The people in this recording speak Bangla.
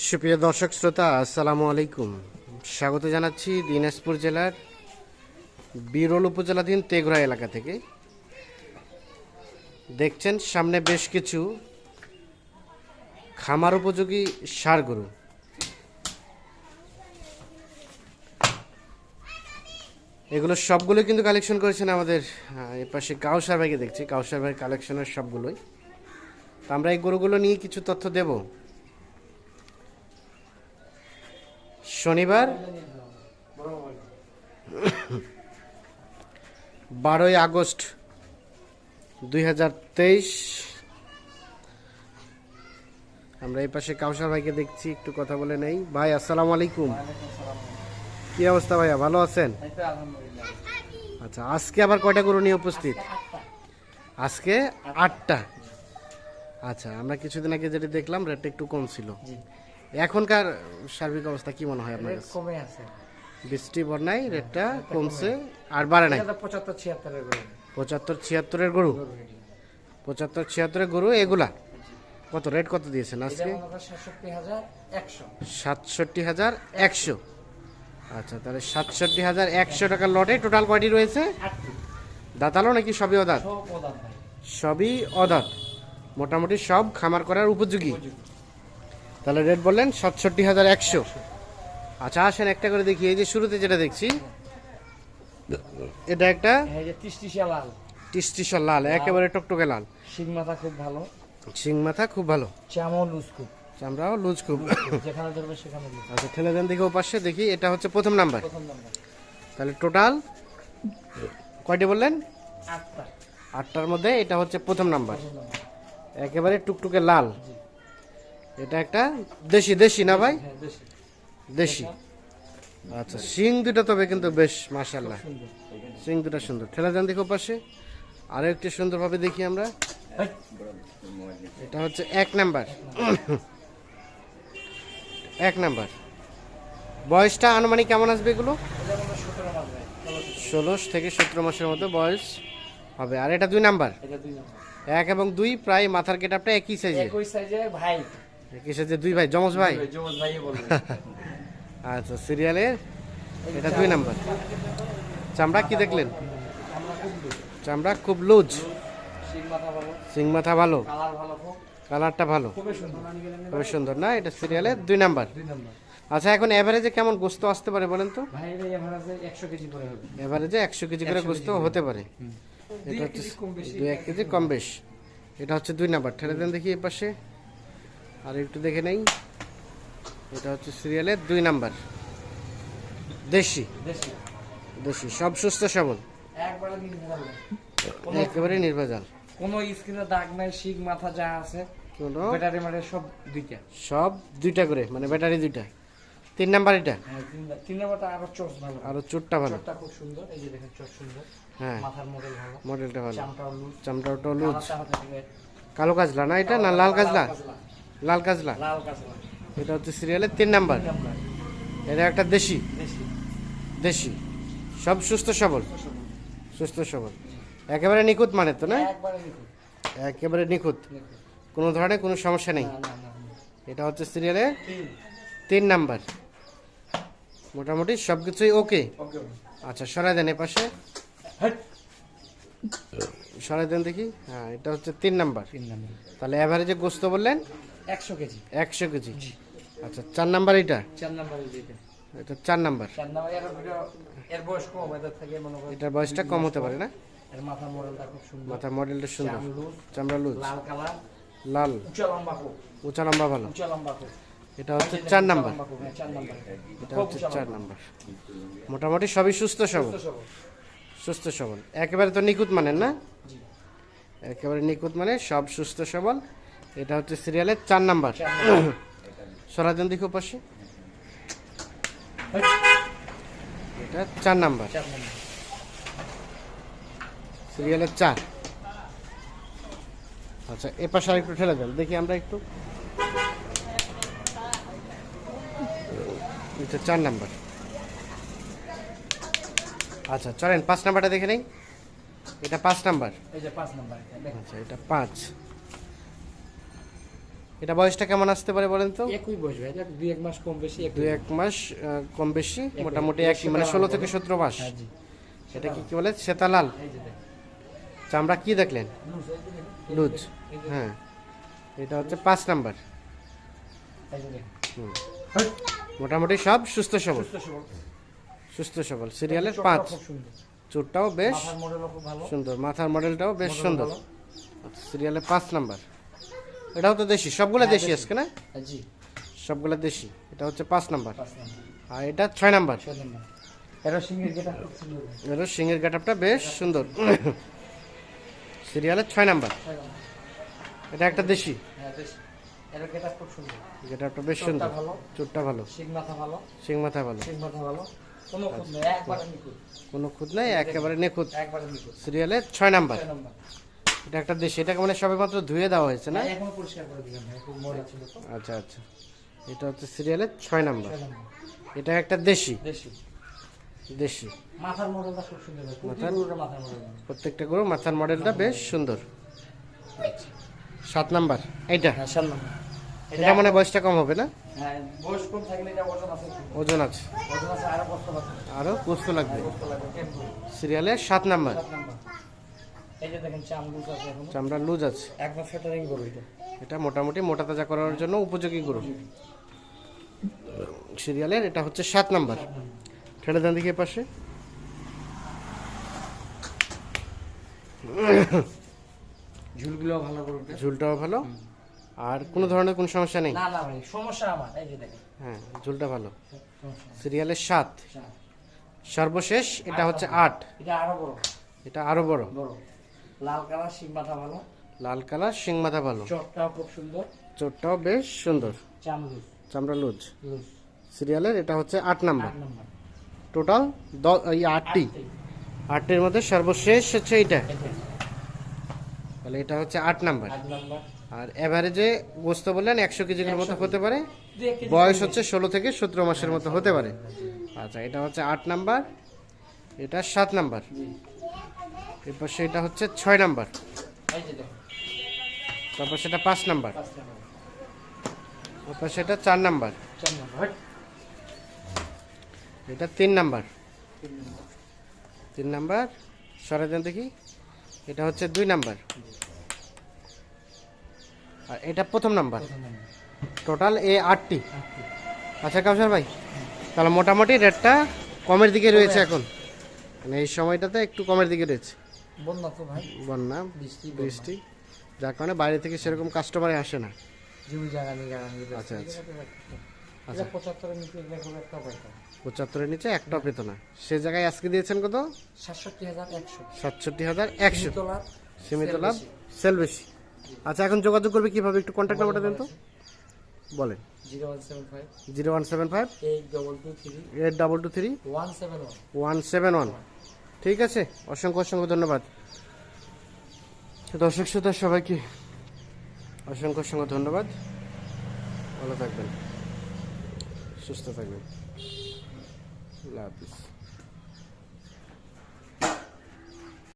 সুপ্রিয় দর্শক শ্রোতা, আসসালামু আলাইকুম। স্বাগত জানাচ্ছি দিনাজপুর জেলার বিরল উপজেলাধীন তেঘরা এলাকা থেকে। দেখছেন সামনে বেশ কিছু খামার উপযোগী ষাঁড় গরু। এগুলো সবগুলো কিন্তু কালেকশন করেছেন আমাদের এর পাশে কাউসার ভাইকে দেখছি। কাউসার ভাই কালেকশনের সবগুলোই। তো আমরা এই গরুগুলো নিয়ে কিছু তথ্য দেব। শনিবার 12 আগস্ট 2023। আমরা এই পাশে কাউসার ভাইকে দেখছি, একটু কথা বলে নেই। ভাই আসসালামু আলাইকুম, কি অবস্থা ভাইয়া, ভালো আছেন? আচ্ছা, আজকে আবার কয়টা গরু নিয়ে উপস্থিত? আজকে 8টা। আচ্ছা, আমরা কিছুদিন আগে যেটা দেখলাম রেটটা একটু কম ছিল। এখনকার সার্বিক অবস্থা কি মনে হয় আপনার কাছে? কমে আছে, বৃষ্টি বন্যায় রেটটা কমছে, আর বাড়ে নাই। 75-76 গরু, 75-76 গরু, 75-76 গরু। এগুলা কত রেট, কত দিয়েছেন আজকে? 67,100। আচ্ছা, তাহলে 67,100 টাকার লটে টোটাল কয়টি রয়েছে? দাঁতালো নাকি সবই অদাঁত? সবই অদাঁত, মোটামুটি সব খামার করার উপযোগী। তাহলে রেট বললেন 67,100। আচ্ছা, আসেন একটা করে দেখি। এই যে শুরুতে যেটা দেখছি, এটা একটা টিসটিসা লাল, একেবারে টকটকে লাল। শিং মাথা খুব ভালো, শিং মাথা খুব ভালো, চামড়া লুজ খুব, চামড়াও লুজ খুব। যেখানে ধরবে সেখানে লুজ। আচ্ছা, ঠেলে দেন দেখি ও পাশে দেখি। এটা হচ্ছে প্রথম নাম্বার। তাহলে টোটাল কয়টি বললেন? 8টার মধ্যে এটা হচ্ছে প্রথম নাম্বার, একেবারে টুকটুকে লাল। এটা একটা দেশি, দেশি না ভাই? দেশি। আচ্ছা, শিং দুটা তবে কিন্তু বেশ মাশাআল্লাহ, শিং দুটা সুন্দর। ঠেলা দেন দেখো পাশে, আরো একটু সুন্দরভাবে দেখি আমরা। এটা হচ্ছে 1 নাম্বার। 1 নাম্বার। বয়সটা আনুমানিক কেমন আসবে এগুলো? 16 থেকে 17 মাসের মতো বয়স হবে। আর এটা 2 নাম্বার। 1 এবং 2 প্রায় মাথার গেটআপটা একই সাইজের। ভাই একই সাইজের 2 ভাই, যমজ ভাই। আচ্ছা, সিরিয়ালের এটা 2 নাম্বার। চামড়া কি দেখলেন? চামড়া খুব লুজ, সিং মাথা ভালো, কালারটা ভালো, খুবই সুন্দর না? এটা সিরিয়ালের 2 নাম্বার। আচ্ছা, এখন এভারেজে কেমন গোস্ত আসতে পারে বলেন তো? এভারেজে 100 কেজি করে গোস্ত হতে পারে। এটা হচ্ছে 2-1 কেজি কম বেশ। এটা হচ্ছে 2 নাম্বার। ঠেলে দেন দেখি এই পাশে, আর একটু দেখে নেই। এটা হচ্ছে সিরিয়ালের 2 নাম্বার, দেশি। দেশি, সব সুস্থ সবল, একেবারে নির্ভেজাল, কোনো স্কিনে দাগ নাই। শিং মাথা যা আছে, কোনো ব্যাটারি মারে সব দুইটা, সব 2টা করে, মানে ব্যাটারি 2টা। 3 নাম্বার এটা। হ্যাঁ, 3 নাম্বারটা আরো চোস ভালো, আরো চোটটা ভালো। চোরটা খুব সুন্দর। এই যে দেখেন, চোর সুন্দর, হ্যাঁ, মাথার মডেল ভালো, মডেলটা ভালো, চামড়াও লুজ, চামড়াটাও লুজ। কালারটা হতে হবে কালো কাজলা না এটা, না লাল কাজলা? লাল কাজলা। লাল কাঁচা। এটা হচ্ছে সিরিয়ালের 3 নাম্বার। এটা একটা দেশি, দেশি, সব সুস্থ সবল, সুস্থ সবল, একেবারে নিখুঁত মানে তো না? একবারে নিখুঁত, একেবারে নিখুঁত, কোনো ধরনের কোনো সমস্যা নেই। এটা হচ্ছে সিরিয়ালে 3 নাম্বার, মোটামুটি সব কিছুই ওকে। আচ্ছা, সরাই দেন এ পাশে, সরাই দেন দেখি। হ্যাঁ, এটা হচ্ছে 3 নাম্বার। তাহলে এভারেজে গোস্ত বললেন 100 কেজি। 100 কেজি। আচ্ছা, 4 নাম্বার এটা? 4 নাম্বারে যেটা, এটা 4 নাম্বার। 4 নাম্বার। এর বয়স কম, এদের থেকে মনে করেন এটার বয়সটা কম হতে পারে না? এর মাথার মডেলটা খুব সুন্দর, মাথার মডেলটা সুন্দর, লুজ, চামড়া লুজ, লাল কালার, লাল, উঁচা লম্বা খুব, উঁচা লম্বা ভালো। উঁচা লম্বা খুব। এটা হচ্ছে 4 নাম্বার। 4 নাম্বার। এটা হচ্ছে 4 নাম্বার। মোটামুটি সবই সুস্থ সবল, সুস্থ সবল, একেবারে তো নিখুঁত মানের না? একেবারে নিখুঁত মানে, সব সুস্থ সবল। এটা হচ্ছে সিরিয়ালের 4 নাম্বার। সরাজন দেখো পাশে, এটা 4 নাম্বার, সিরিয়ালের 4। আচ্ছা, এ পাশে আর একটু ঠেলে দেন দেখি আমরা একটু। এটা 4 নাম্বার। আচ্ছা, চলেন 5 নাম্বারটা দেখে নেই। এটা 5 নাম্বার। এই যে 5 নাম্বার। আচ্ছা, এটা 5। এটা বয়সটা কেমন আসতে পারে বলেন তো? একই বয়স ভাই, এটা 2-1 মাস কম বেশি একই। 2-1 মাস কম বেশি, মোটামুটি একই, মানে 16 থেকে 17 মাস। হ্যাঁ জি। এটা কি বলে? শ্বেতালাল। এই যে দেখেন। চামড়া কি দেখলেন? লুজ, এই যে দেখেন। লুজ। এই যে হ্যাঁ, এটা হচ্ছে 5 নাম্বার। এই যে দেখেন। হুম। হাই, মোটামুটি সব সুস্থ সবল, সুস্থ সবল। সুস্থ সবল। সিরিয়ালের চোখটা 5। খুব সুন্দর। চোরটাও বেশ মাথার মডেলও খুব ভালো। সুন্দর, মাথার মডেলটাও বেশ মডেল সুন্দর। ভালো। সিরিয়ালে 5 নাম্বার। এটাও তো দেশি, সবগুলো হ্যাঁ, দেশি দেশি। আজকে না? হ্যাঁ জি, সবগুলো দেশি। এটা হচ্ছে 5 নাম্বার। 5 নাম্বার। আর এটা 6 নাম্বার। 6 নাম্বার। এর সিংহের গেটা খুব সুন্দর ভাই। এর সিংহের গেটআপটা বেশ সুন্দর। সিরিয়ালের 6 নাম্বার। 6 নাম্বার। এটা একটা দেশি, হ্যাঁ দেশি। এর গেটা খুব সুন্দর। গেটআপটা বেশ চোখটা সুন্দর। ভালো, চোরটা ভালো, শিং মাথা ভালো, সিং মাথা ভালো, শিং মাথা ভালো। কোনো খুঁত নেই, একবারে নিখুঁত। কোনো খুঁত নাই, একেবারে নিখুঁত। একবারে নিখুঁত। সিরিয়ালের 6 নাম্বার। 6 নাম্বার। এটা একটা দেশি, এটাকে মানে সবে মাত্র ধুয়ে দেওয়া হয়েছে না? হ্যাঁ, এখনো পরিষ্কার করে দিলাম ভাই, খুব ময়লা ছিল তো। আচ্ছা আচ্ছা, এটা হচ্ছে সিরিয়ালের 6 নাম্বার। 6 নাম্বার। এটা একটা দেশি, দেশি। দেশি। মাথার মডেলটা খুব সুন্দর ভাই, মাথার- পুরো মাথার মডেল। প্রত্যেকটা গরু মাথার মডেলটা বেশ সুন্দর। আচ্ছা, 7 নাম্বার এইটা। হ্যাঁ 7 নাম্বার। এটা মানে বয়সটা কম হবে না? হ্যাঁ, বয়স কম থাকলে এটা ওজন আছে। ওজন আছে, ওজন আছে আরো কষ্ট পাচ্ছে। আরও কুস্ত লাগবে। কষ্ট লাগবে টেম্পো। সিরিয়ালের 7 নাম্বার। 7 নাম্বার। এই যে দেখেন চামড়ুস আছে এখনো। চামড়া লুজ আছে। একদম ফেটারিং গরু এটা। এটা মোটামুটি মোটা তাজা করার জন্য উপযোগী গরু। সিরিয়ালের এটা হচ্ছে 7 নাম্বার। ঠেলে দেন দেখি এ পাশে। ঝুলগুলো ভালো গরুটা। ঝুলটাও ভালো, আর কোনো ধরনের কোনো সমস্যা নেই। না না ভাই, সমস্যা আমার এই যে দেখেন। হ্যাঁ, ঝুলটা ভালো। সমস্যা নেই। সিরিয়ালের 7। আচ্ছা, সর্বশেষ এটা হচ্ছে 8। এটা আরো বড়। এটা আরো বড়। বড়। লাল কালার শিং মাথা ভালো। লাল কালার, শিং মাথা ভালো, চটটাও খুব সুন্দর। চোরটাও বেশ সুন্দর, চামড়ুস। চামড়া লুজ। লুজ। সিরিয়ালের এটা হচ্ছে 8 নাম্বার। 8 নাম্বার। টোটাল 8টি। 8টির মধ্যে সর্বশেষ হচ্ছে এইটা, এটা তাহলে এটা হচ্ছে 8 নাম্বার। 8 নাম্বার। আর এভারেজে গোস্ত বললেন 100 কেজির মতো হতে পারে। 2 কেজি বয়স হচ্ছে 16 থেকে 17 মাসের মতো হতে পারে। আচ্ছা, এটা হচ্ছে 8 নাম্বার, এটা 7 নাম্বার, জি। এরপর সেটা হচ্ছে 6 নাম্বার, এই যে দেখেন তারপর সেটা 5 নাম্বার, 5 নাম্বার। তারপর সেটা 4 নাম্বার, 4 নাম্বার। এটা 3 নাম্বার, 3 নাম্বার। 3 নাম্বার সরে দেন দেখি। এটা হচ্ছে 2 নাম্বার, আর এটা প্রথম নাম্বার। প্রথম নাম্বার। টোটাল এই 8টি। 8টি। আচ্ছা কাউসার ভাই, তাহলে মোটামুটি রেটটা কমের দিকে রয়েছে এখন, মানে এই সময়টাতে একটু কমের দিকে রয়েছে। বন্যা তো ভাই, বন্যা, বৃষ্টি বৃষ্টি, যার কারণে বাইরে থেকে সেরকম কাস্টমারই আসে না। জমি জায়গা নেই, জায়গা নেই। আচ্ছা, আচ্ছা। এটা 75 এর নিচে দেখো একটা পাইতাম। 75-এর নিচে একটাও পেত না। সে জায়গায় আজকে দিয়েছেন কত? 67,100। 67,100। তোলা সীমিত লাভ, সেল বেশি। আচ্ছা, এখন যোগাযোগ করবে কিভাবে? একটু কন্ট্যাক্ট নাম্বারটা দেন তো, বলেন। 0175 0175 8223 8223 171। 171। ঠিক আছে, অসংখ্য অসংখ্য ধন্যবাদ। দর্শক শ্রোতা সবাইকে অসংখ্য অসংখ্য ধন্যবাদ। ভালো থাকবেন, সুস্থ থাকবেন। আল্লাহ হাফিজ।